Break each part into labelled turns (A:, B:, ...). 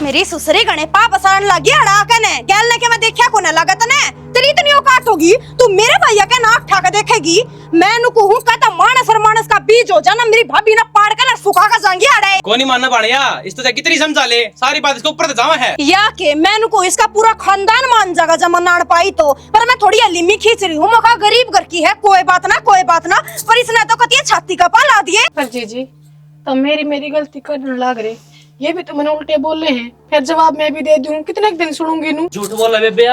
A: मेरी सुसरी गणे पाप आसान लगी अड़ाकन है गैलने के मैं देखा को ना लगत ने तेरी इतनी औकात होगी तू मेरे भैया के नाक ठा के देखेगी मैं नु कहूं कहता मानस और मानस का बीज हो जाना मेरी भाभी ना पाड़ के ना सुखा का जांगी अड़े
B: कोई नहीं मानना पड़ेगा इस तो कितनी समझा ले सारी बात इसके ऊपर जावा है
A: या के मैं नु को इसका पूरा खानदान मान जाएगा जब नाड़ पाई तो पर मैं थोड़ी लिम्मी खींच रही हूं मखा गरीब घर की है कोई बात ना पर इसने तो कती छाती का पा ला दिए
C: पर जी तो मेरी गलती करने लग रहे ये भी तो मैंने उल्टे बोले हैं फिर जवाब मैं भी दे दूं कितने दिन सुनूंगी नू
D: झूठ बोला बेबे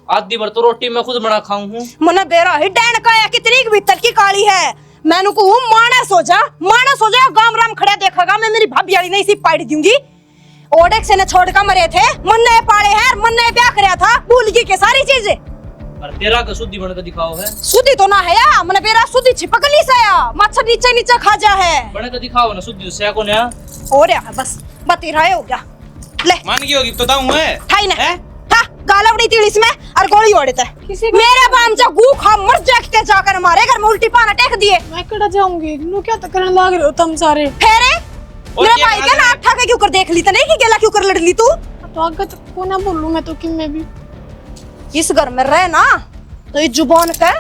D: आधी बार तो रोटी मैं खुद बना खाऊं हूं
A: मने बेरा ही डैन का है कितनी भीतर की काली है मैंने को मानस हो जा गाम राम खड़ा देखेगा मैं मेरी भाभी वाली नहीं सी पाड़ी दूंगी ओडेक से ने छोड़ कर मरे थे मन ने पाड़े हैं मन ने ब्याह करया था भूल गई के सारी चीजें
D: पर तेरा का शुद्धि बन के दिखाओ है
A: सुधी तो ना है या मने बेरा सुधी छिपक ली से या मच्छर नीचे नीचे खा जा है
D: बने के दिखाओ ना शुद्धि से को ने
A: हो रहा बस बती रहा हो गया ले
B: मान गई होगी तो दाऊं है
A: ठाई ने था गालवड़ी तीड़ इसमें और गोली ओड़ता है मेरे बाम जा गू खा मर जाके जाकर मारे घर में उल्टी पाना टेक दिए
C: मैं कड़ा जाऊंगी नू क्या तो करने लग रहे हो तुम सारे
A: फेरे मेरे भाई के नाक ठा के क्यों कर देख ली तो नहीं कि गेला क्यों कर लड़ ली तू
C: तो आगे तो को ना बोलूं मैं तो कि मैं भी
A: इस घर में रहे ना तो ये जुबान का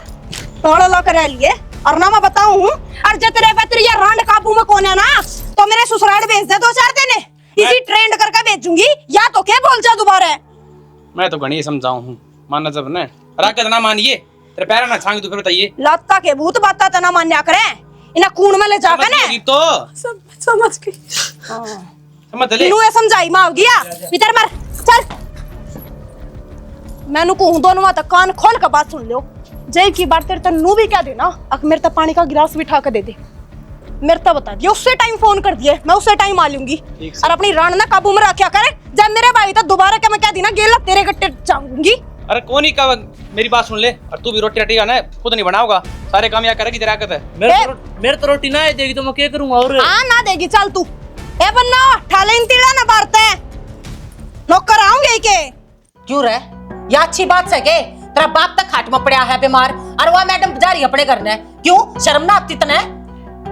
A: तोड़ा ला कर लिए और ना मैं बताऊं और जब तेरे बेतरी या रांड काबू में कौन है ना तो मेरे ससुराल भेज दे 2-4 दिन इसी ट्रेंड करके भेजूंगी या तो क्या बोल जा दोबारा
B: मैं तो गणी समझाऊं हूं मानना जब ने राके ना मानिए तेरे पैर ना छांग तू फिर बताइए
A: लत्ता के भूत बाता तना मान्या करे इना खून में ले जाकर ने
B: तो
C: समझ गई
B: समझ ले
A: इनु ये समझाई माव गया भीतर मर चल मैनू कहूं दोनों माता कान खोल के बात सुन लो जय की बात तेरे तन्नू भी क्या देना अक मेरे तक पानी का गिलास भी उठा के दे दे मेरे तक बता दिया उससे टाइम फोन कर दिए मैं उससे टाइम आ लूंगी और अपनी रान ना काबू में रखा करे जब मेरे भाई तो दोबारा क्या मैं क्या दी ना गेला तेरे गट्टे चाहूंगी
B: अरे कौन ही का मेरी बात सुन ले और तू भी रोटी रटी का ना खुद नहीं बनाओगा सारे काम या करेगी तेरा आकत है
D: मेरे तो रोटी ना देगी तो मैं क्या करूंगा और
A: हां ना देगी चल तू ए बन्ना ठाले इन तीड़ा ना बारते नौकर आऊंगे के
E: क्यों रे ये अच्छी बात से के तेरा बाप तक खाट में पड़ा है बीमार और वो मैडम जा रही अपने घर ने क्यों शर्म ना आती तने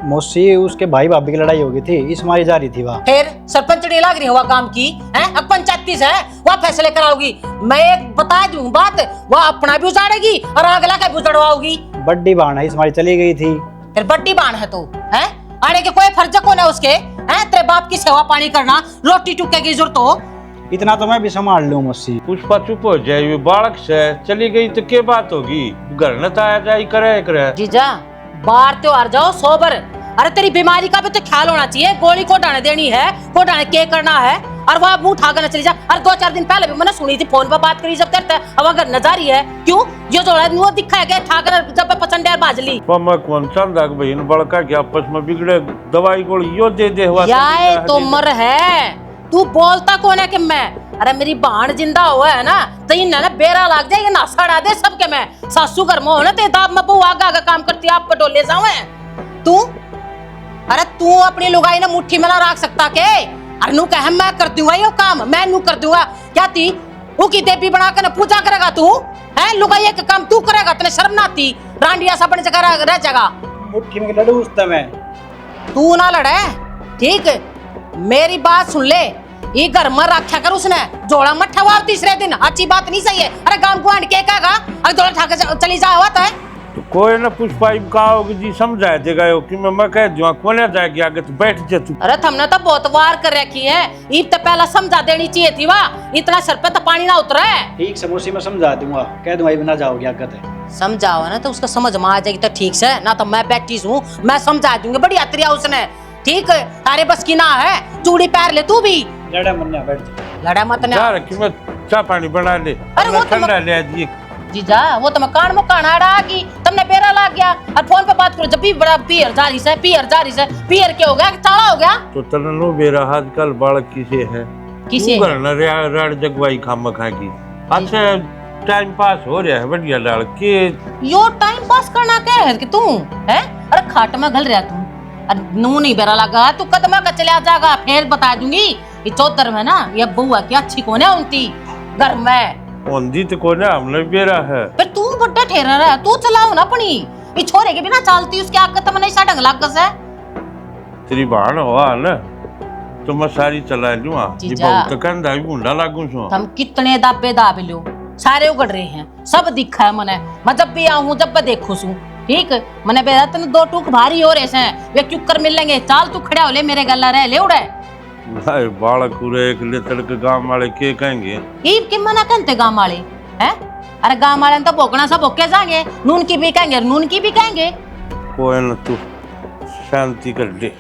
F: मौसी उसके भाई भाभी की लड़ाई हो गई थी इस मारी जा रही थी वहाँ
E: फिर सरपंच ने लग रही हुआ काम की है अब पंचायती से वह फैसले कराओगी मैं एक बता दूं बात वह अपना भी उजाड़ेगी और अगला का भी उजड़वाओगी
F: बड्डी बाण है इस मारी चली गई थी
E: फिर बड्डी बाण है तो है आड़े के कोई फर्ज को ना उसके है तेरे बाप की सेवा पानी करना रोटी टुक्के की जरूरत हो
F: इतना तो मैं भी संभाल लूं मौसी
G: पुष्पा चुप हो जाए ये बालक से चली गई तो क्या बात होगी घर न तो आया जाए करे
E: जीजा बाहर त्योहार जाओ सोबर अरे तेरी बीमारी का भी तो ख्याल होना चाहिए गोली को डाने देनी है को डाने के करना है और वह मुंह उठा कर न चली जा और 2-4 दिन पहले भी मैंने सुनी थी फोन पर बात करी जब तेरे अब अगर नजारी है क्यों ये जो मुंह दिखाया गया ठाकर जब पसंद है बाजली
G: मैं कौन चंदा बहन बड़का के आपस में बिगड़े दवाई गोली यो दे हुआ
E: याए तो मर है तू बोलता कौन है कि मैं अरे मेरी बहन जिंदा हुआ है ना तो इन्हें ना बेरा लग जाए ये नासा उड़ा दे सबके मैं सासू घर में हो ना ते दाब में बहु आगा आगा काम करती आप पटोले जाओ तू अरे तू अपनी लुगाई ना मुट्ठी में ना रख सकता के अरे नू कह मैं कर दूंगा ये काम मैं नू कर दूंगा क्या ती वो की देवी बना कर पूजा करेगा तू है लुगाई का काम तू करेगा तेने शर्म ना आती रांडिया सा अपनी जगह रह जाएगा
F: मुट्ठी में लड़ू उस समय
E: तू ना लड़े ठीक मेरी बात सुन ले ये घर में रखा कर उसने जोड़ा मत ठवा तीसरे दिन अच्छी बात नहीं सही है अरे गांव गुआंढ के कहेगा अगर जोड़ा ठा के चली जा हुआ है
G: तो कोई ना पुष्पा कहोगे जी समझाए देगा कि मैं कह दूं कोने जाएगी आगे तो बैठ जा तू
E: अरे हमने तो बहुत वार कर रखी है ईब तो पहला समझा देनी चाहिए थी वाह इतना सर पे तो पानी ना उतरा है
F: ठीक से मौसी में समझा दूंगा कह दूंगा ना जाओगे आगत है
E: समझाओ ना तो उसका समझ में आ जाएगी तो ठीक से ना तो मैं बैठी हूँ मैं समझा दूंगी बड़ी यात्रिया उसने ठीक तारे बस की ना है चूड़ी पैर ले तू भी
F: लड़ा मन्ना बैठ जा
E: लड़ा मत ना
G: यार कि मैं चाय पानी बना ले
E: अरे वो
G: ठंडा ले दिए
E: जीजा वो तो मैं कान मुकान आड़ा की तुमने बेरा लग गया और फोन पे बात करो जब भी बड़ा पियर जा रही है पियर क्या हो गया चाला हो गया
G: तो तननो बेरा आजकल बालक किसे है
E: किसे
G: घर न रड़ जगवाई खाम खागी अच्छा टाइम पास हो रहा है बढ़िया लाल के
E: यो टाइम पास करना क्या है कि तू है अरे खाट में घल रहा तू अरे नू नहीं बेरा लगा तू कदम का चला जाएगा फिर बता दूंगी ये चौतर में ना ये बुआ की अच्छी कौन है उनकी घर में
G: ओंदी तो कोने हमने बेरा है
E: फिर तू बड्डा ठहरा रहा तू चलाओ ना अपनी ये छोरे के बिना चलती उसके आगे तो मैंने ऐसा ढंग लग गस है
G: तेरी बहन हुआ ना तो मैं सारी चला लूँ जी
E: जीजा।
G: बहुत कंधा भी गुंडा लागू सो
E: हम कितने दाबे दाब लो, सारे उगड़ रहे हैं, सब दिखा है मने। मैं जब भी आऊं जब भी देखू सू, ठीक मने बेरा तने दो टूक भारी हो रहे हैं, वे क्यों कर मिलेंगे, चाल तू खड़ा हो ले मेरे गल्ला रह ले उड़े।
G: भाई बालक पूरे एक लेतर के गांव वाले के कहेंगे
E: ईब के मना करते गांव वाले हैं? अरे गांव वाले तो भोगना सब भोग के जाएंगे, नून की भी कहेंगे, नून की भी कहेंगे।
G: कोई न तू शांति कर दे।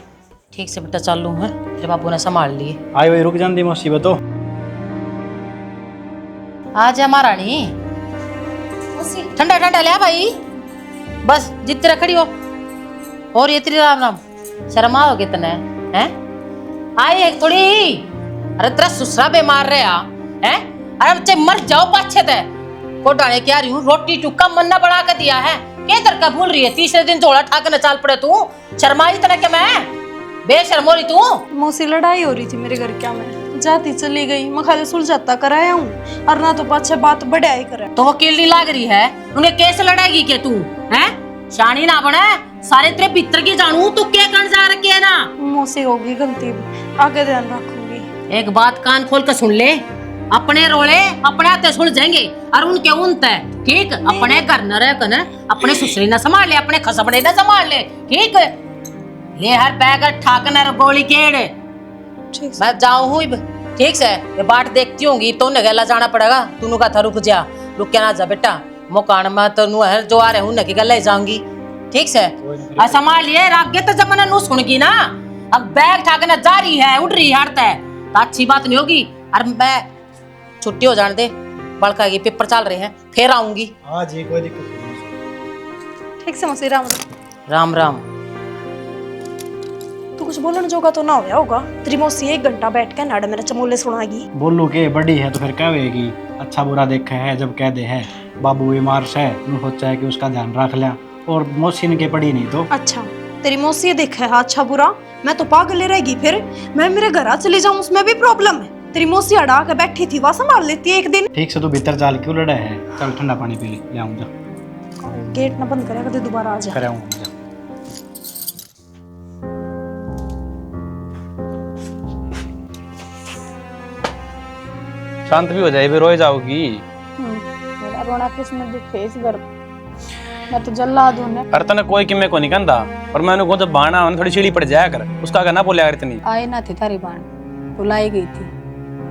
E: ठीक से बेटा चालू है, तेरे बाबू ने संभाल लिए।
F: आई वही रुक जाती मुसीबत तो।
E: आज महारानी ठंडा ठंडा ले भाई, बस जितने खड़ी हो। और ये तेरी राम राम शर्मा हो कितने हैं? आई एक थोड़ी, अरे तेरा ससुरा बीमार रहा है, अरे बच्चे मर जाओ पाछे ते को डाले क्या रही हूँ, रोटी चुक्का मन्ना बना के दिया है, क्या तरका भूल रही है? तीसरे दिन झोला ठाक न चाल पड़े तू, शर्माई तरह के मैं बेशर्म हो रही तू।
A: मुझसे लड़ाई हो रही थी मेरे घर, क्या मैं जाती चली गई, मैं खाली सुलझाता कराया हूँ और ना तो पाछे बात बढ़िया ही करे।
E: तो वकील नहीं लाग रही है, उन्हें केस लड़ेगी क्या तू? हैं शानी ना बने, सारे तेरे भीतर की जानू, तू क्या कर जा रखी है ना?
A: मुझसे होगी गलती, आगे ध्यान रखूंगी।
E: एक बात कान खोल कर सुन ले, अपने रोले अपने हाथे सुन जाएंगे और उनके उनते, ठीक? अपने घर न रह कर अपने ससुरी न संभाल ले, अपने खसबड़े न संभाल ले, ठीक? ये हर बैग ठाकनर गोली केड़े मैं जाऊं हूँ, ठीक से ये बाट देखती होंगी तो नगेला जाना पड़ेगा। तूनु का था रुक जा, रुक क्या ना जा बेटा, मोकान में तो नु है जो आ रहे हूँ न की गल जाऊंगी, ठीक से? संभाल लिए आगे तो जमाना नु सुनगी ना, अब बैग ठाकना जा रही है, उड़ रही है, हड़ता है तो अच्छी बात नहीं होगी। और मैं छुट्टी हो जाने दे, बड़का ये पेपर चल रहे हैं, फिर आऊंगी।
F: हाँ जी कोई दिक्कत नहीं।
A: ठीक से मुझसे राम
E: राम राम।
A: तू कुछ बोलने जोगा तो ना होया होगा, तेरी मौसी 1 घंटा बैठ के नाड़ मेरे चमोले सुनाएगी।
F: बोलू के बड़ी है तो फिर कहेगी, अच्छा बुरा देखा है जब कह दे है बाबू बीमार से, सोचा है कि उसका ध्यान रख लिया, और मौसी के पड़ी नहीं तो।
A: अच्छा तेरी मौसी देखा है अच्छा बुरा, मैं तो पागल रहेगी, फिर मैं मेरे घर चली जाऊं उसमें भी प्रॉब्लम है। तेरी मौसी अड़ा के बैठी थी, वह संभाल लेती है एक दिन।
F: ठीक से तू भीतर चाल क्यों लड़ा है, चल ठंडा पानी पी ले आऊँ जा।
A: गेट ना बंद करेगा तो दोबारा आ जा।
F: करे जा।
B: शांत भी हो जाए, फिर रोए जाओगी।
C: मेरा रोना किसमें दिखे इस घर, मैं तो जल्लाद हूं ना।
B: अरे तने कोई किमे को नहीं कहता, पर मैंने को जब बाणा थोड़ी सीढ़ी पड़ जाया कर, उसका कहना बोले यार इतनी।
C: आए ना थे तारी बाण, बुलाई गई थी,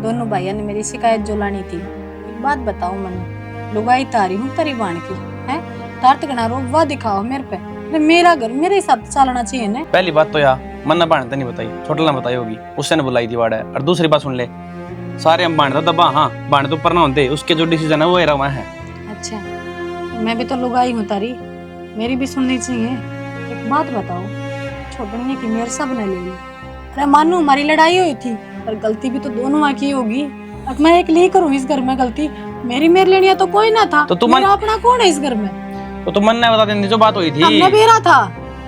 C: दोनों भाइयों ने मेरी शिकायत जो लानी थी। एक बात बताओ मैंने, लुगाई तारी हूँ तारी बाण की है, तार तकना रो वाह दिखाओ मेरे पे, अरे मेरा घर मेरे हिसाब से चलना चाहिए ना।
B: पहली बात तो यार मन्ना बाण नहीं बताई, छोटा ना बताई होगी, उससे ने बुलाई थी वाड़ा है। और दूसरी बात सुन ले, सारे हम बाण दबा, हाँ बाण तो ऊपर ना होते, उसके जो डिसीजन है वो रहा है।
C: अच्छा मैं भी तो लुगाई हूँ तारी, मेरी भी सुननी चाहिए। एक बात बताओ, छोड़ने की मेरे सब ने ले ली, अरे मानो हमारी लड़ाई हुई थी, पर गलती भी तो दोनों की होगी। अब मैं एक ले करूँ इस घर में गलती, मेरी मेरे लेनी तो कोई ना था,
B: तो तुम
C: मेरा अपना कौन है इस घर में?
B: तो तुम मन ने बता देंगे जो बात हुई थी।
C: हमने बेरा था,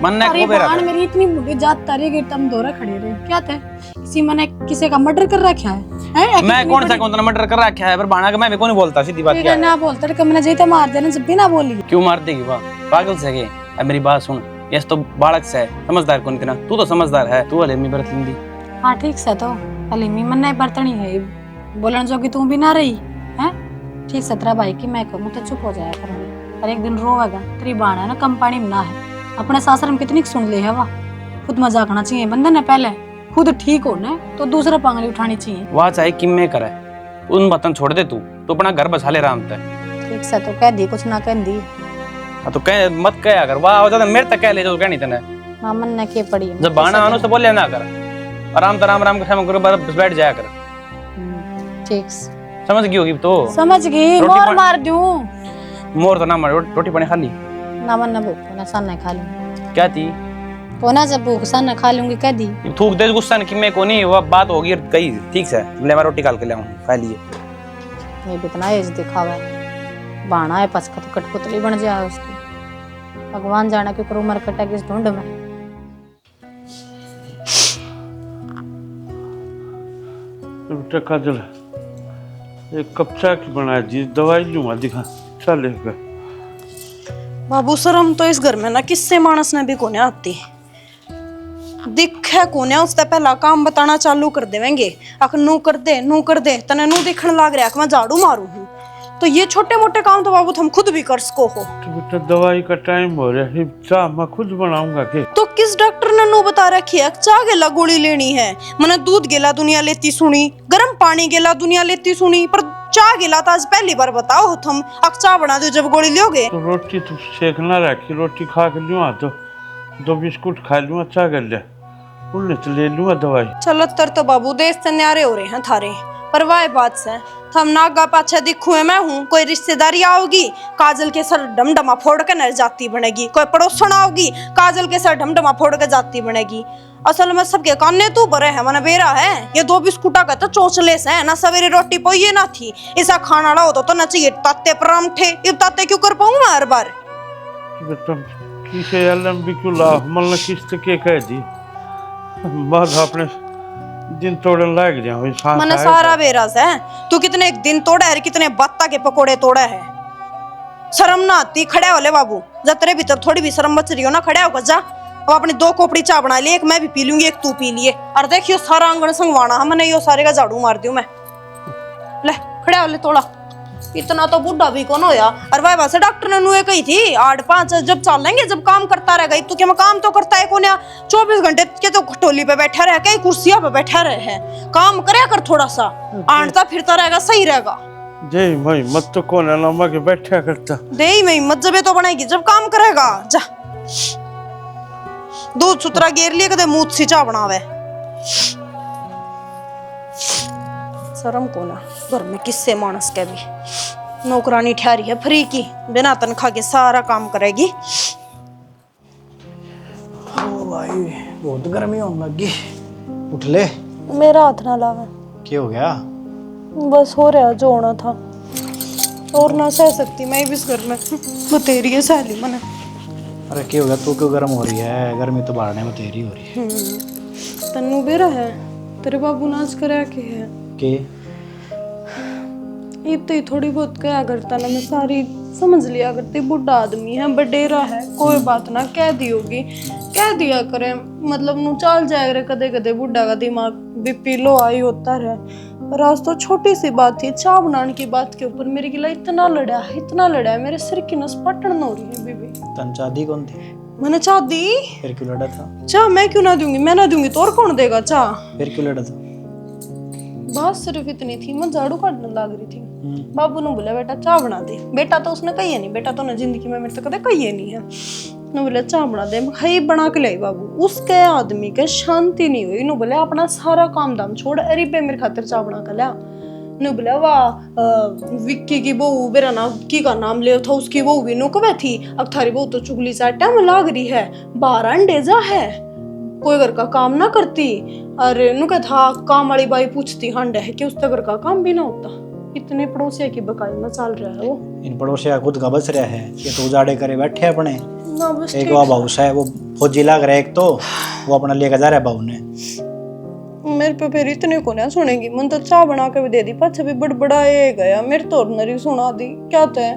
B: मन ने को बेरा था।
C: मेरी इतनी बुरी जात तारी कि तुम दोरा खड़े रहे, क्या थे? इसी मैंने किसी का मर्डर कर रखा है?
B: मैं कौन सा कौन मर्डर कर रखा है, पर बाणा का मैं कौन बोलता, सीधी बात क्या है।
C: ना बोलता रे कमना जीता मार देना जब भी ना बोली।
B: क्यों मार देगी वाह, पागल से है। अब मेरी बात सुन, यस तो बालक से समझदार कौन इतना, तू तो समझदार है, तू हले मी बरत लिंदी।
C: हाँ ठीक से तो हले मी मन नहीं बरतनी है, बोलन जो कि तू भी ना रही है, ठीक से तेरा भाई की मैं कहूँ तो चुप हो जाया करूँगी, पर एक दिन रोवेगा। तेरी बाण है ना कम पानी में ना है, अपने सासर में कितनी सुन ले है वाह, खुद मजाक आना चाहिए बंदे ने, पहले खुद ठीक होना तो दूसरा पांगली उठानी चाहिए।
B: वाह चाहे किम में करे, उन बतन छोड़ दे, तू तो अपना घर बसा ले आराम से।
C: ठीक से तो कह दी, कुछ ना कह दी।
B: तो कह मत कह, अगर वाह हो जाता मेरे तक कह ले जो कहनी तने।
C: हाँ मन ने के पड़ी
B: जब बाणा आनो से बोले ना कर, आराम से राम राम के समय करो, बस बैठ जाया कर।
C: ठीक
B: समझ गई होगी तो?
C: समझ गई, मोर मार दूं।
B: मोर तो ना मार, रोटी पानी खा ली
C: ना, मन ना भूख ना सन खा लूंगी।
B: क्या थी
C: कोना जब भूख सन खा लूंगी कह दी।
B: थूक दे गुस्सा कि मैं को नहीं, वो बात होगी कही। ठीक से ले मैं रोटी काल के ले आऊं, खा लिए।
C: ये कितना एज दिखावा है, बाणा है पचकत कटपुतली बन जाए उसकी, भगवान जाना कि करो मर कटा किस ढूंढ में।
G: टका जला एक कप चाय की बनाया जी, दवाई लूंगा दिखा चलेगा।
A: बाबू शर्म तो इस घर में ना किससे मानस ने भी कोने आती, दिखे कोने उससे पहला काम बताना चालू कर देवेंगे। अख नू कर दे तने नू दिखने लग रहा है कि मैं झाड़ू मारू हूँ। तो ये छोटे मोटे काम तो बाबू तुम खुद भी कर सको हो।
G: तो बेटा दवाई का टाइम हो रहा है, चाह मैं खुद बनाऊंगा के।
A: तो किस डॉक्टर ने नू बता रखी है चाह गेला गोली लेनी है? मैंने दूध गेला दुनिया लेती सुनी, गर्म पानी गेला दुनिया लेती सुनी, पर चाह गेला तो आज पहली बार बताओ तुम। अब चाह बना दो जब गोली लोगे।
G: तो रोटी तो सेकना रखी, रोटी खा के लूँगा तो 2 बिस्कुट खा लूँगा, चाह कर ले उन्हें तो ले लूँगा दवाई।
A: चलो तर तो बाबू देश से न्यारे हो रहे हैं थारे, पर वाह बात से हम नागा पाछा दिखू है मैं हूँ। कोई रिश्तेदारी आओगी काजल के सर डमडमा फोड़ के नर जाती बनेगी, कोई पड़ोसन आओगी काजल के सर डमडमा फोड़ के जाती बनेगी। असल में सबके काने तू बरे है मन बेरा है। ये 2 बिस्कुटा का तो चोचले से ना सवेरे रोटी पोइए ना थी, ऐसा खाना ला होता तो न चाहिए ताते परांठे। ये ताते क्यों कर पाऊँ मैं हर बार?
G: बेटा किसे लंबी क्यों ला मतलब किस्त के कह दी बस अपने दिन तोड़न लाग जाओ।
A: मन सारा बेराज है। तू कितने दिन तोड़ा है, कितने बत्ता के पकोड़े तोड़ा है। शर्म ना आती? खड़े हो ले बाबू, जब तेरे भीतर थोड़ी भी शर्म बच रही हो ना, खड़े होकर जा। अब अपनी 2 कोपड़ी चाय बना ली, एक मैं भी पी लूंगी, एक तू पी लिए। और देखियो सारा आंगन संगवाना है मैंने, यो सारे का झाड़ू मार दूं मैं। ले खड़े हो ले तोड़ा। इतना तो बुढ़ा भी कौन होया। और वह से डॉक्टर ने नुए कही थी 8-5 जब चल लेंगे, जब काम करता रहेगा। तू क्या काम तो करता है कौन? 24 घंटे के तो खटोली पे बैठा रहे, कई कुर्सियां पे बैठा रहे है। काम करे कर थोड़ा सा, आंटता फिरता रहेगा सही रहेगा।
G: दे मई मत तो कौन है लम्बा के बैठा करता।
A: दे मई मत जबे तो बनाएगी जब काम करेगा। जा दूध सुतरा गेर लिए कदे मुंह सी चाह बनावे। शर्म को ना घर में किससे मानस के भी नौकरानी ठहरी है फ्री की, बिना तनख्वाह के सारा काम करेगी।
F: ओ भाई बहुत गर्मी होने लगी। उठ ले।
A: मेरा हाथ ना लावे।
F: क्या हो गया?
A: बस हो रहा जो होना था, और ना सह सकती मैं भी इस घर में। बतेरी है सहेली मने।
F: अरे क्या हो गया? तू क्यों गर्म हो रही है? गर्मी तो बाढ़ने में तेरी हो रही है।
A: तन्नू बेरा है तेरे बाबू नाच करे के है
F: के
A: इतनी थोड़ी बहुत क्या करता ना, मैं सारी समझ लिया करती। बुढ़ा आदमी है, बडेरा है, कोई बात ना कह दी होगी, कह दिया करे। मतलब नू चल जाए रे, कदे कदे बुढ़ा का दिमाग बीपी लो आई होता रहे। पर आज तो छोटी सी बात थी, चाय बनाने की बात के ऊपर मेरे गिला इतना लड़ा है, मेरे सिर की नस पटन हो रही है। बीबी
F: तन चादी कौन थी?
A: मैंने चाह दी।
F: फिर क्यों लड़ा था?
A: चाह मैं क्यों ना दूंगी? मैं ना दूंगी तो और कौन देगा चाह?
F: फिर क्यों लड़ा था?
A: बात सिर्फ इतनी थी, मैं झाड़ू काटने लग रही थी। बाबू ने बोला बेटा चाय बना दे। बेटा तो उसने कही है नहीं, बेटा तो ना जिंदगी में मेरे तो कदे कही है नहीं है। ने बोला चाय बना दे, भाई बना के लाई बाबू। उसके आदमी के शांति नहीं हुई। नु बोले अपना सारा काम दाम छोड़ अरे पे मेरे खातिर चाय बना के ला। ने बोला वाह विक्की की बहू मेरा नाम की का नाम ले था, उसकी बहू भी नुक वे थी। अब थारी बहू तो चुगली चाटा में लाग रही है, 12 अंडेजा है, कोई घर का काम ना करती। अरे नु था काम वाली बाई पूछती हंड है कि उसका घर का काम भी ना होता। इतने पड़ोसिया की बकाई में चल रहा है वो।
F: इन पड़ोसिया खुद का बच रहा है, ये तो उजाड़े करे बैठे अपने।
A: ना बस
F: एक वो बाबू है, वो फौजी लाग रहा है, एक तो वो अपना लेकर जा रहा है बाबू ने।
A: मेरे पे फिर इतने को ना सुनेगी। मन तो चाय बना के भी दे दी, पाछे भी बड़बड़ाए गया। मेरे तो नरी सुना दी क्या थे।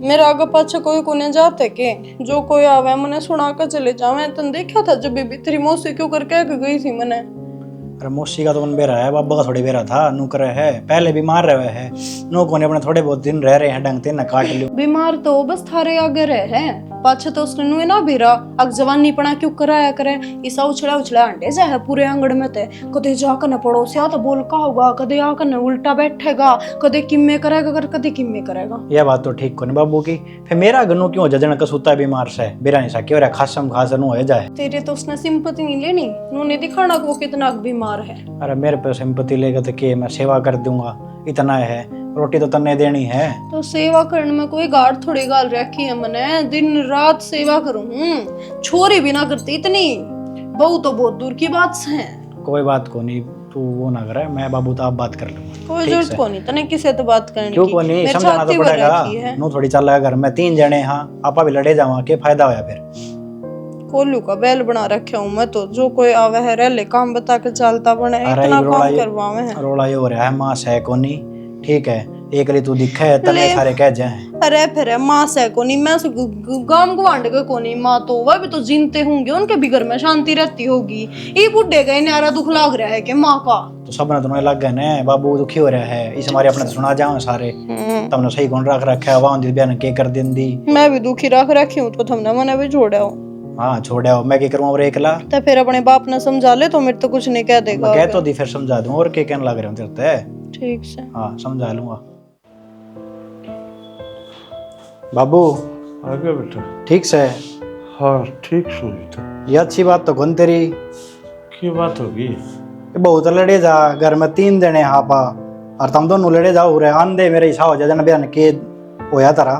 A: मेरे आगे पाछे कोई कोने जाते के जो कोई आवे मने सुना कर चले जावे। तन देखा था जब भी तेरी मौसी क्यों करके गई थी मने।
F: अरे मौसी का तो मन बेरा है, बाबा का थोड़ी बेरा था। नू करे है पहले बीमार रहे है, नो कोने अपने थोड़े बहुत दिन रह रहे हैं ढंग से न काट लियो।
A: बीमार तो बस थारे आगे रहे हैं, पाछे तो उसने नुए ना भी रहा। अग जवानी पना क्यों कराया करे। ईसा उछला उछला अंडे जाए पूरे आंगड़ में ते। कदे जाकर न पड़ोसिया तो बोल का होगा, कदे आकर न उल्टा बैठेगा, कदे किम्मे करेगा, कदे किम्मे करेगा।
F: यह बात तो ठीक को नहीं बाबू की। फिर मेरा गन्नू क्यों जजन का सूता बीमार से बेरा नहीं सा क्यों रहा खासम खास नु हो जाए।
A: तेरे तो उसने सिंपति नहीं लेनी, उन्होंने दिखाना वो कितना बीमार है।
F: अरे मेरे पे सिंपति लेगा तो के मैं सेवा कर दूंगा, इतना है। रोटी तो तन्ने देनी है।
A: तो सेवा करने में कोई गाड़ थोड़ी गाल रखी है मैंने, दिन रात सेवा करूं। छोरी भी ना करती इतनी, बहू तो बहुत दूर की बात है।
F: कोई बात को नहीं, तू वो ना करे, मैं बाबू तो आप बात कर लूंगा।
A: कोई जरूरत को नहीं तने किसे तो बात करने की।
F: क्यों को नहीं, समझाना तो पड़ेगा। नो थोड़ी चल रहा घर में 3 जने, हाँ आपा भी लड़े जावा के फायदा होया। फिर
A: कोल्लू का बैल बना रखा हूं मैं तो, जो कोई आवे है रेले काम बता के चलता बने, इतना काम करवावे है।
F: रोला ये हो रहा है मां है कोनी ठीक है। एक लिए तू दिखा है तने
A: ले।
F: सारे कह जाए।
A: अरे फिर माँ से को नहीं, मैं गांव गवांड के को नहीं, माँ तो वह भी तो जीनते होंगे, उनके भी घर में शांति रहती होगी। ये बुढ़े गए न्यारा दुख लाग रहा है कि माँ का।
F: तो सब ने तुम्हें लग गए ने बाबू दुखी हो रहा है, इस हमारे अपने सुना जाओ सारे। तुमने सही कौन रख रखा है, वहां बयान के कर दिन दी।
A: मैं भी दुखी रख रखी हूँ तो तुमने मैंने भी छोड़ा हो।
F: हाँ छोड़ा हो, मैं क्या करूँ और एकला।
A: तो फिर अपने बाप ने समझा ले तो मेरे तो कुछ नहीं कह देगा।
F: मैं कह तो दी फिर समझा दूं, और क्या कहने लग रहे हो तेरे ते।
A: ठीक से।
F: हाँ समझा लूंगा। बाबू
G: आगे बेटा।
F: ठीक से।
G: हाँ ठीक सुनी था।
F: ये अच्छी बात तो कौन तेरी।
G: की बात होगी।
F: ये बहुत लड़े जा, घर में 3 जने हापा और तुम दोनों लड़े जाओ रे आंधे मेरे हिसाब हो जाए बयान के होया तारा।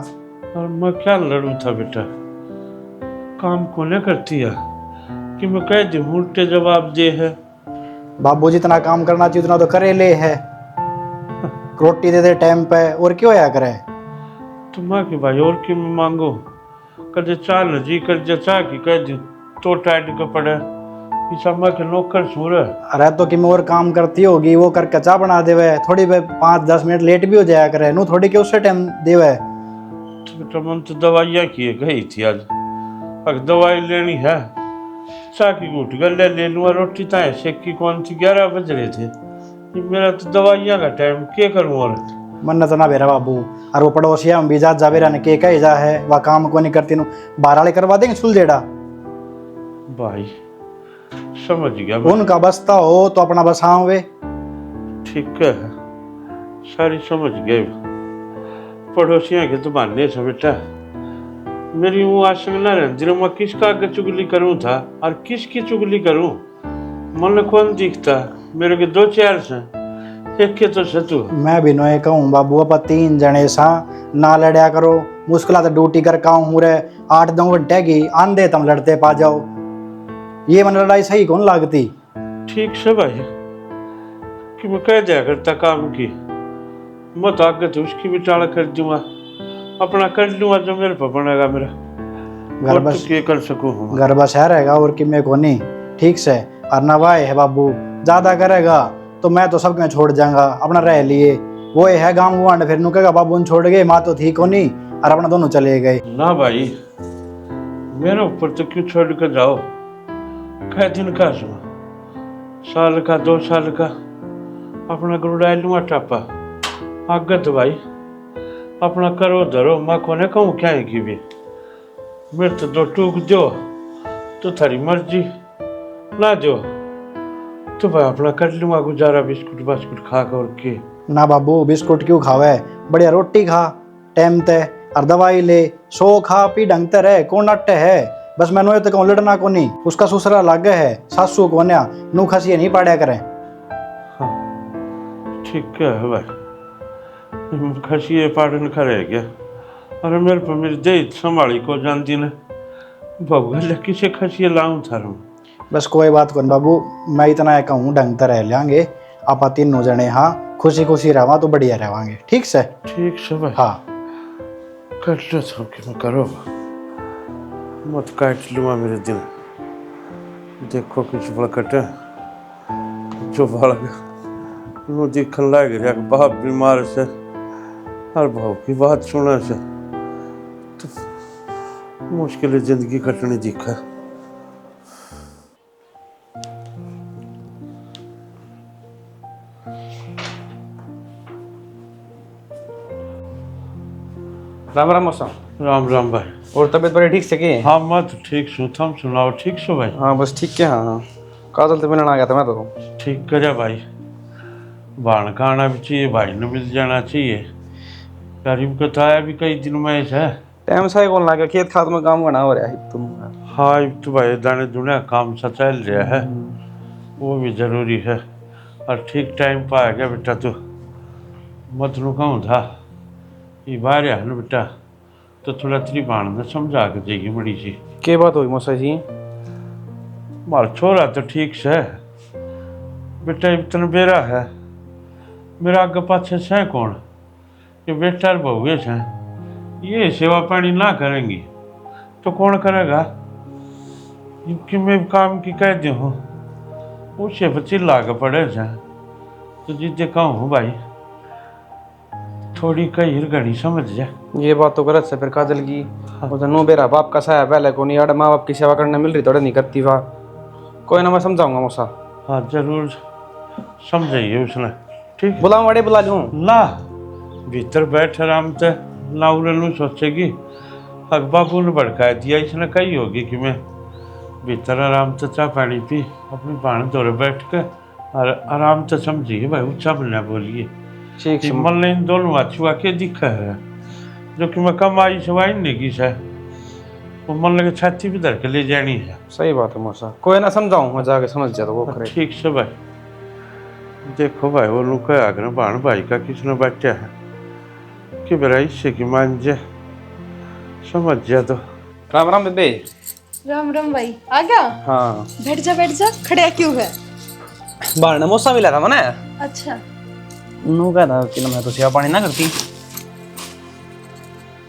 G: और मैं क्या लड़ू था बेटा, काम को नहीं करती है कि मैं कह दी उल्टे जवाब दे है।
F: बाबू जितना काम करना चाहिए उतना तो करे ले है, रोटी दे दे टाइम पे, और क्यों होया करे।
G: तो माँ की भाई और क्यों मैं मांगो, कदे चाल जी कर चाह की कह दी तो टाइट का पड़े माँ के नौकर सूर है।
F: अरे तो कि मैं और काम करती होगी, वो करके चाह बना देवे, थोड़ी 5-10 मिनट लेट भी हो जाया करे, नू थोड़ी के उससे टाइम देवे।
G: तो बेटा मन तो दवाइयाँ किए गई थी आज, अगर दवाई लेनी है चाह की घूट गले ले लूँगा, रोटी तो ऐसे की कौन सी 11 बज रहे थे, ये मेरा तो दवाइयाँ का टाइम क्या करूँ। और
F: मन तो ना बेरा बाबू, और वो पड़ोसिया में भी जा बेरा ने के कही जा है, वह काम को नहीं करती नू बाहर वाले करवा देंगे सुल जेड़ा।
G: भाई समझ गया।
F: उनका बसता हो तो अपना बसाओ वे।
G: ठीक है सारी समझ गए, पड़ोसियों के तो बहाने से बेटा मेरी वो आशंका न रहती, मैं किसका आगे चुगली करूं था और किसकी चुगली करूं, मन कौन दिखता मेरे के 2-4 से एक के तो सतु।
F: मैं भी नोए कहूँ बाबू, अब 3 जने सा ना लड़या करो, मुश्किल तो ड्यूटी कर काऊ हूँ रे 8-9 घंटे की, आंधे तुम लड़ते पा जाओ, ये मन लड़ाई सही कौन लागती।
G: ठीक से भाई कि मैं कह दिया करता काम की, मैं तो आगे तो उसकी भी टाल कर दूंगा, अपना कर लूंगा जो मेरे पर बनेगा मेरा,
F: घर
G: और
F: बस
G: तो क्या कर सकूँ।
F: घर बस है रहेगा और कि मैं को नहीं। ठीक से और नवाए है बाबू, ज्यादा करेगा तो मैं तो सबके छोड़ जाऊंगा, अपना रह लिए वो है गाँव गुआंड, फिर नु कहेगा बाबू उन छोड़ गए, माँ तो थी को नहीं, और अपना दोनों चले गए।
G: ना भाई मेरे ऊपर तो क्यों छोड़ कर जाओ, कह दिन का सुना, साल का 2 साल का अपना गुरुड़ा लूँगा टापा, आगे तो भाई अपना करो धरो, मैं कोने कहूँ क्या है कि भी मेरे तो 2 टूक दो तो थारी मर्जी, ना दो तो भाई अपना कर लूँगा गुजारा, बिस्कुट बास्कुट खा कर के।
F: ना बाबू बिस्कुट क्यों खावे, बढ़िया रोटी खा टाइम ते, और दवाई ले, सो खा पी ढंग ते रहे, कौन अट्टे है। बस मैंने तो कहूँ लड़ना को नहीं, उसका ससुरा लागे है, सासू को न्या नू खसिए नहीं पाड़ा करें।
G: हाँ ठीक है भाई, खसिए पाड़न करे गया, अरे मेरे पर मेरी दे संभाली को जानती ने भगवान किसे खसिए लाऊं थारूं।
F: बस कोई बात कौन बाबू, मैं इतना कहूँ ढंग ते रह लेंगे, आप 3 जने हाँ खुशी खुशी रहा तो बढ़िया रहेंगे। ठीक से।
G: ठीक से भाई।
F: हाँ
G: कर लो सब कि मैं करो, मत काट लूँगा मेरे दिन, देखो कुछ बड़ा कटे जो बड़ा नु दिखन लग रहा बाप बीमार से और भाव की बात सुना से तो मुश्किल जिंदगी कटनी दिखा।
B: राम राम मौसा।
G: राम राम भाई।
B: और तबीयत बड़ी ठीक से की।
G: हाँ मैं तो ठीक सू, तुम सुनाओ ठीक सो भाई।
B: हाँ बस ठीक है। हाँ का चलते मिलने आ गया था मैं तो।
G: ठीक करे भाई, बाण का आना भी चाहिए, भाई ने मिल जाना चाहिए, गरीब को तो आया भी कई दिन में है,
B: टाइम से कौन ला गया, खेत खात में काम करना हो रहा है तुम।
G: हाँ अब तो भाई दाने दुनिया काम सा चल रहा है, वो भी जरूरी है, और ठीक टाइम पर आ गया बेटा। तो मत नु कहूँ था ये बाहर है ना बेटा, तो थोड़ा तेरी बाण ने समझा के जाइए बड़ी सी।
B: क्या बात हुई मौसा जी।
G: मार छोरा तो ठीक से बेटा, इतना बेरा है मेरा आगे पाछे से कौन, ये बेटा और बहुए से ये सेवा पानी ना करेंगी तो कौन करेगा, इनकी मैं काम की कह दी हूँ उसे बच्चे लाग पड़े से, तो जिद्दे कहूँ भाई छोड़ी कई घड़ी समझ जा।
B: ये बात तो गलत से फिर काजल की वो तो नो बेरा बाप का साया पहले को नहीं अड़ माँ बाप की सेवा करने मिल रही थोड़ा नहीं करती वाह। कोई ना मैं समझाऊंगा मौसा।
G: हाँ जरूर समझाइए उसने। ठीक
B: बुलाऊं बड़े बुला लूं
G: ला भीतर बैठ आराम से लाउरनू सोचेगी अग बाबू ने भड़का दिया इसने कही होगी कि मैं भीतर आराम से चाय पानी पी अपनी भाण दौरे बैठ के और आराम से समझिए भाई ऊंचा बोलना बोलिए
B: ठीक
G: कि
B: से
G: मन ले इन दोनों अच्छुआ के दिखा है जो कि मैं कमाई सवाई नहीं की है वो मन लगे छाती भी धर के ले जानी है।
B: सही बात है मौसा। कोई ना समझाऊं मैं जाके समझ जा तो वो करे।
G: ठीक से भाई देखो भाई वो लोग का आग्रह भाण भाई का किसने बच्चा है कि बराई से कि मान जा समझ जा तो।
B: राम राम बेबे।
A: राम राम भाई आ गया।
B: हाँ
A: बैठ जा खड़े क्यों है?
B: बाहर ने मौसा मिला था मैंने।
A: अच्छा
B: नू कहा था कि मैं तो सेवा पानी ना करती।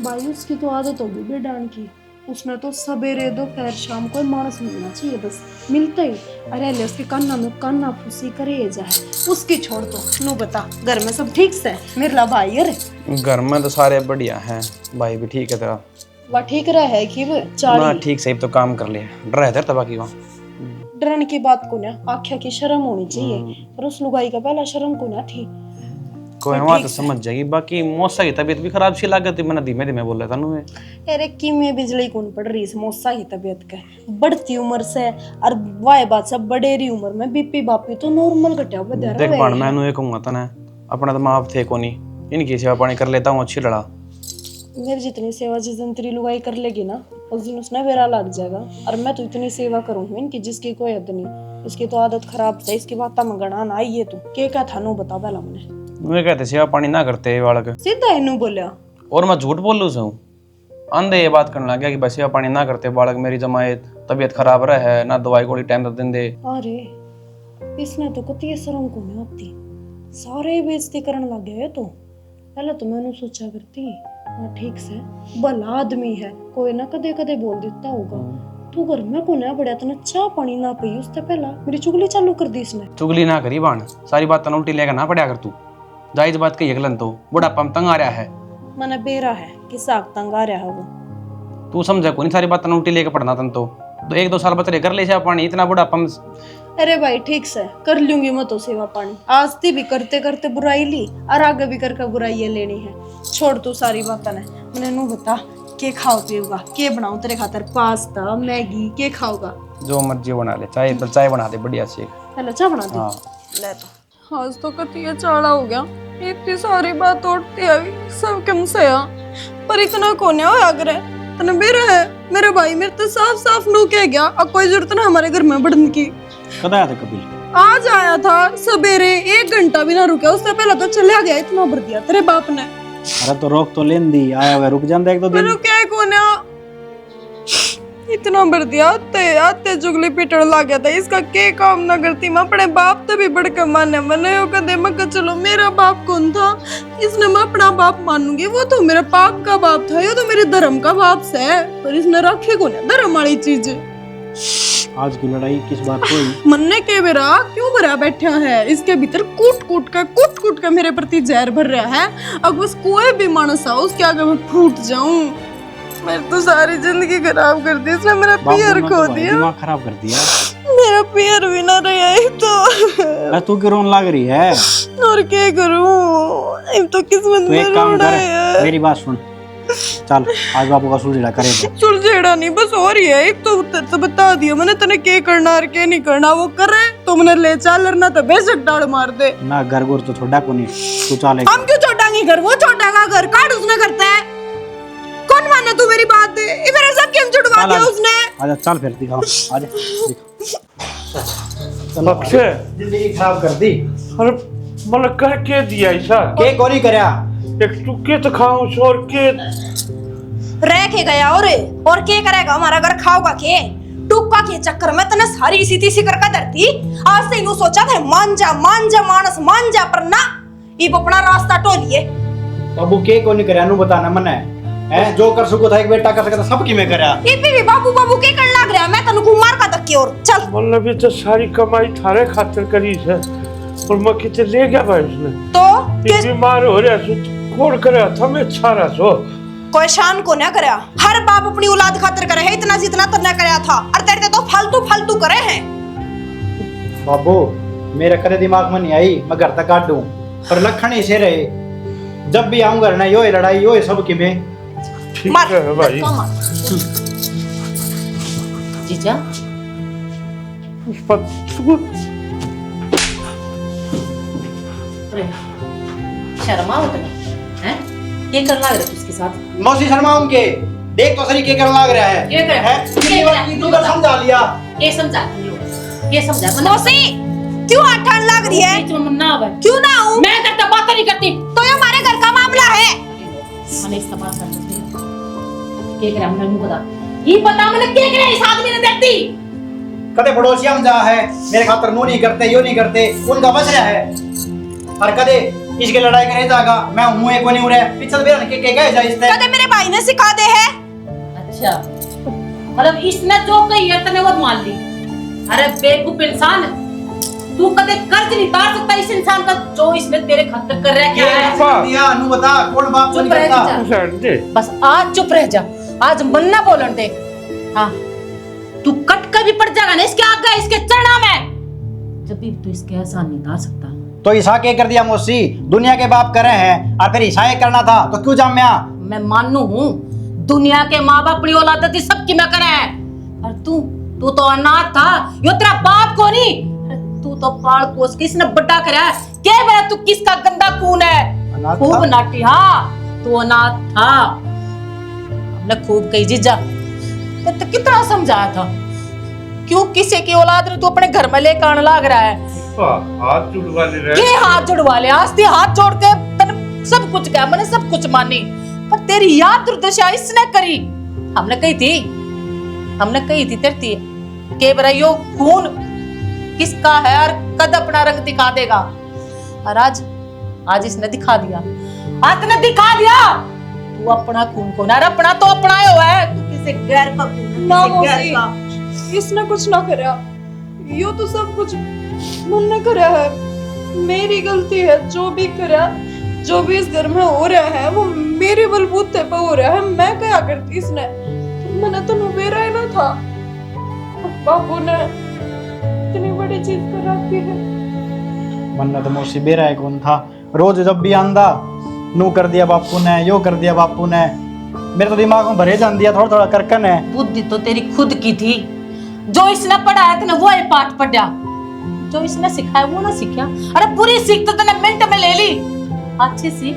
A: भाई उसकी तो आदत होगी बेडान की। उसने तो सवेरे दोपहर शाम को मानस मिलना चाहिए बस मिलता ही अरे ले उसके कान्ना में कान्ना फूसी करे जाए उसकी छोड़ तो नू बता घर में सब ठीक से मेरा भाई अरे
B: घर में तो सारे बढ़िया हैं भाई भी ठीक है तेरा।
A: वह ठीक रहा है कि वो
B: ना
A: चाली
B: ठीक सही तो काम कर लिया डर है तेरे तबा की वहाँ।
A: डरन की बात को ना आख्या की शर्म होनी चाहिए पर उस लुगाई का पहला शर्म को ना थी।
B: कोई वहाँ तो समझ जाएगी। बाकी मौसा की तबीयत भी खराब सी लग गई मैंने धीमे धीमे बोल रहा था नू।
A: अरे कि में बिजली कौन पड़ रही है मौसा की तबीयत का बढ़ती उम्र से और वाह बात सब बड़ेरी उम्र में बीपी बापी तो नॉर्मल घटा बदल
B: देख पान मैं कहूँगा तने अपना तो माँ बाप थे को नहीं इनकी सेवा पानी कर लेता हूँ अच्छी लड़ा।
A: मेरी जितनी सेवा जिस दिन तेरी लुगाई कर लेगी ना उस दिन उसने बेरा लग जाएगा और मैं तो इतनी सेवा करूँ इनकी जिसकी कोई हद नहीं। इसकी तो आदत खराब है इसकी बात में गणा ना आई है तू के क्या था नू बता पहला मैंने
B: वे कहते सेवा पानी ना करते बालक
A: सीधा इनू बोलिया
B: और मैं झूठ बोल लूँ से अंधे ये बात करने लग गया कि बस सेवा पानी ना करते बालक मेरी जमायत तबीयत खराब रहे ना दवाई गोली टाइम तक दिन दे।
A: अरे इसने तो कती शर्म को नहीं होती सारे बेइज्जती करने लग गए तो पहले तो मैंने सोचा करती हाँ ठीक से भला आदमी है कोई ना कदे कदे बोल देता होगा तू घर में को ना बढ़िया तने चाह पानी ना पी उससे पहला मेरी चुगली चालू कर दी इसने।
B: चुगली ना करी बाण सारी बात उल्टी लेकर ना पड़ा कर तू जायज बात कही अगलन तो बुढ़ापा में तंग आ रहा है
A: मैंने बेरा है कि साग तंग आ रहा है वो
B: तू समझे को नहीं सारी बात उल्टी लेकर पढ़ना तन तो 1-2 साल बच रहे कर ले पानी इतना बुढ़ापा में।
A: अरे भाई ठीक से कर लूंगी मैं तो सेवा पानी आज ती भी करते करते बुराई ली और आगे भी करके बुराई लेनी है छोड़ तू सारी बात ने मैंने नू बता के खाओ पिएगा के बनाऊं तेरे खातर पास्ता मैगी के खाओगा
B: जो मर्जी बना ले चाय बना दे बढ़िया से
A: हेलो चाय बना दे।
B: हाँ
A: ले तो आज तो कतिया चाड़ा हो गया इतनी सारी बात उठती आई सब कम से पर इतना कोने हो अगर तने मेरे भाई मेरे तो साफ साफ नू कह गया अब कोई जरूरत ना हमारे घर में बढ़ने की।
F: कद आया था कपिल?
A: आज आया था सवेरे 1 घंटा भी ना रुका उससे पहले तो चले गया इतना भर दिया तेरे बाप ने।
F: अरे तो रोक तो लेन दी आया हुआ रुक जाता 1-2 दिन।
A: क्या कोने इतना भर दिया आते जुगली पिटन लग गया था इसका के काम ना करती मैं अपने बाप तो भी बढ़ के माने मैंने कदे मैं चलो मेरा बाप कौन था इसने मैं अपना बाप मानूंगी वो तो मेरे पाप का बाप था ये तो मेरे धर्म का बाप से है पर इसने रखे को ना धर्म वाली चीज।
F: आज की लड़ाई किस बात को हुई?
A: मन्ने के बेरा क्यों भरा बैठा है इसके भीतर कूट कूट के मेरे प्रति जहर भर रहा है अब बस कोई भी मानस आओ उसके आगे मैं फूट जाऊं। मेरी तो सारी जिंदगी खराब कर दी इसने मेरा पियर खो दिया
F: दिमाग खराब कर दिया
A: मेरा पियर भी ना रहा है तो
F: तू क्यों रोन लग रही है?
A: और क्या करूं अब तो किस्मत में रोना है।
F: मेरी बात सुन चल आज बापू का सुलझेड़ा करेगा।
A: सुलझेड़ा नहीं बस हो रही है एक तो बता दिया मैंने तने क्या करना और क्या नहीं करना वो करे तो मैंने ले चल ना तो बेशक डाल मार दे ना
F: घर गोर तो छोड़ा को नहीं तू चल
A: हम क्यों छोड़ांगे घर वो छोड़ेगा घर काट उसने करता है कौन माना तू मेरी बात ये मेरे सब क्यों छुड़वा दिया उसने।
F: आजा चल फिर दिखाओ आजा
G: अक्षय
F: जिंदगी खराब कर दी।
G: अरे मतलब कर के दिया ऐसा
F: के कोनी करया
G: एक टुक्के तो खाऊं छोड़ के
A: रह के गया और क्या करेगा हमारा घर खाओगा के टुक्का के चक्कर में तने सारी इसी तीसी करके धरती आज से इनु सोचा था मान जा मानस मान जा पर ना ये अपना रास्ता टोलिए।
F: बाबू के कोनी करया नु बताना मने है जो कर सको था एक बेटा कर सकता सब की मैं करया
A: ये भी बाबू के कर लग रहा मैं तनु कुमार का धक्के और चल
G: मतलब भी तो सारी कमाई थारे खातिर करी है और मैं किते ले गया भाई उसने
A: तो
G: बीमार हो रहा कौन करे था मैं छारा सो
A: कोई शान को ना करया, हर बाप अपनी औलाद खातिर करे है इतना जितना तो ना करया था, और तेरे तो फालतू फालतू करे हैं।
F: बाबू मेरे कदे दिमाग में नहीं आई मैं घर तक काट दूं, पर लखन ही से रहे, जब भी आऊंगा ना यो लड़ाई यो सब की में।
G: ठीक
A: मार।
G: है भाई।
E: जीजा शर्मा हो तुम्हें हैं? ये कर लग रहा है उसके साथ?
F: मौसी शर्माऊं के देख तो सही के करने लग रहा है।
E: ये कर
F: हैं? कितनी बार की तू कर समझा लिया।
E: ये समझा ये समझा
A: मौसी क्यों आठान लग रही है?
E: ना आवे
A: क्यों ना आऊं?
E: मैं करता बात नहीं करती
A: तो ये हमारे घर का मामला है।
E: मैंने इसका बात कर सकती है के करे हमने बता ये बता मैंने के करे इस आदमी ने देखती
F: कदे पड़ोसी हम जा है मेरे खातर नो नहीं करते यो नहीं करते उनका बच रहा है, और कदे इसके लड़ाई करे जाएगा मैं हूं एक नहीं उरे पिछल बेरन के गए जा इसने
A: कदे मेरे भाई ने सिखा दे है।
E: अच्छा मतलब इसने जो कही है तने वो मान ली। अरे बेवकूफ इंसान तू कदे कर्ज नहीं उतार सकता इस इंसान का जो इसने तेरे खातिर कर रहा है। क्या है
F: दिया नु बता कौन बाप को
E: चुप
F: नहीं
E: रह
F: करता।
E: जा
G: दे
E: बस आज चुप रह जा, आज मन ना बोलन दे। हाँ तू कट कर भी पड़ जाएगा ना इसके आगे इसके चरणा में, जब भी तू इसके एहसान नहीं उतार सकता।
F: तो ईसा के कर दिया मौसी, दुनिया के बाप करे हैं और फिर ईसा करना था तो क्यों जाम्या।
E: मैं मानू हूँ दुनिया के माँ बाप अपनी औलाद दी सबकी मैं करे हैं, और तू तो अनाथ था, यो तेरा बाप को नहीं, तू तो पाल पोस के इसने बड़ा करा है। क्या बता तू किसका गंदा खून है?
F: अनाथ
E: खूब
F: था?
E: नाटी हाँ तू अनाथ था। हमने खूब कही जीजा तो कितना समझाया था, क्यों किसी की औलाद ने तू अपने घर में लेकर आने लग रहा है?
G: हाथ जुड़वा ले रहा
E: के हाथ जुड़वा ले, आज ते हाथ जोड़ के तने सब कुछ कहा, मैंने सब कुछ मानी, पर तेरी याद दुर्दशा इसने करी। हमने कही थी तेरी के बराइयो खून किसका है और कद अपना रंग दिखा देगा, और आज इसने दिखा दिया, आज ने दिखा दिया। तू अपना खून को ना अपना तो अपनाया हुआ है, तू किसी गैर का खून
A: ना
E: किसी गैर का।
A: इसने कुछ ना करया, यो तो सब कुछ मन ने करया है, मेरी गलती है। जो भी करया जो भी इस घर में हो रहा है वो मेरे बलबूते पे हो रहा है। मैं क्या करती इसने, मैंने तो नुबेरा ही ना था, बाबू ने इतनी बड़ी चीज कर रखी है।
F: वरना तो मौसी बेरा है कौन था, रोज जब भी आंदा नू कर दिया बापू ने यो कर दिया बापू ने, मेरे तो दिमाग में भरे जान दिया थोड़ा थोड़ा करकन है।
E: बुद्धि तो तेरी खुद की थी, जो इसने पढ़ाया तूने वो पाठ पढ़ा, जो इसने सिखाया वो ना सीखा। अरे पूरी सीख तो तूने मिनट में ले ली, अच्छी सीख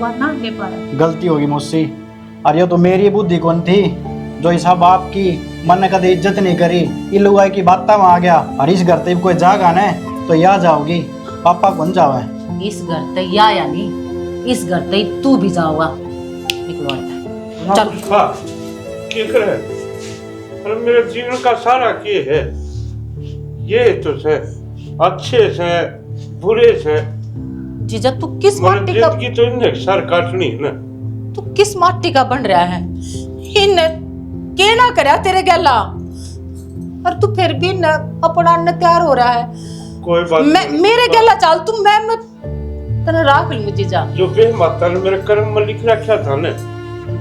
E: वरना ले पा रहा।
F: गलती होगी मौसी, और ये तो मेरी बुद्धि कौन थी जो इस बाप की मन ने कदे इज्जत नहीं करी, इन लुगाई की बात में आ गया, और इस घर तक कोई जागा ना तो या जाओगी पापा कौन जावे।
E: इस घर ते या नहीं, इस घर ते तू भी जाओगा। निकलो चल
G: क्या करे। अरे मेरे जीवन का सारा के है ये तो से अच्छे से बुरे से
E: जीजा तू किस माटी का,
G: जिंदगी तो इन्हें सर काटनी है ना।
E: तू किस माटी का बन रहा है? इन के ना करया तेरे गला, और तू फिर भी न अपना न तैयार हो रहा है।
G: कोई बात
E: मैं मेरे गला चल तू, मैं तने राख लूंगी जीजा।
G: जो बेह माता ने मेरे कर्म में लिख रखा था ना,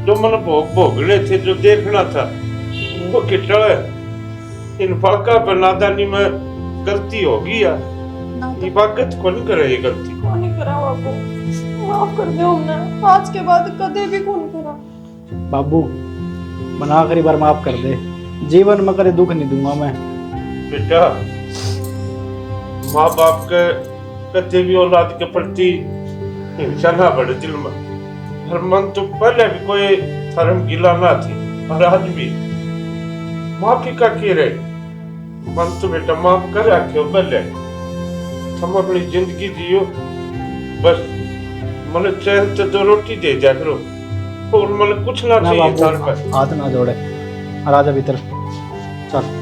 G: जो मन भोगने थे जो देखना था वो किटल है। इन फाका पर नादानी में गलती होगी यार, ये बात कौन करे ये गलती।
A: कौन नहीं करा बाबू, माफ कर दे हमने, आज के बाद कदे भी कौन करा।
F: बाबू मना आखिरी बार माफ कर दे, जीवन में कभी दुख नहीं दूंगा मैं।
G: बेटा माँ बाप के कते भी औलाद के प्रति हिंसा ना बढ़े दिल में, हर मन तो पहले भी कोई धर्म गिला ना थी, और आज भी माफी का के रहे मन तो बेटा माफ कर रखे पहले। हम अपनी जिंदगी जियो, बस मन चैन से दो रोटी दे जा करो, और मन कुछ ना
F: ना
G: चाहिए थार
F: बाबू
G: पर।
F: हाथ ना जोड़े, राजा भीतर चल।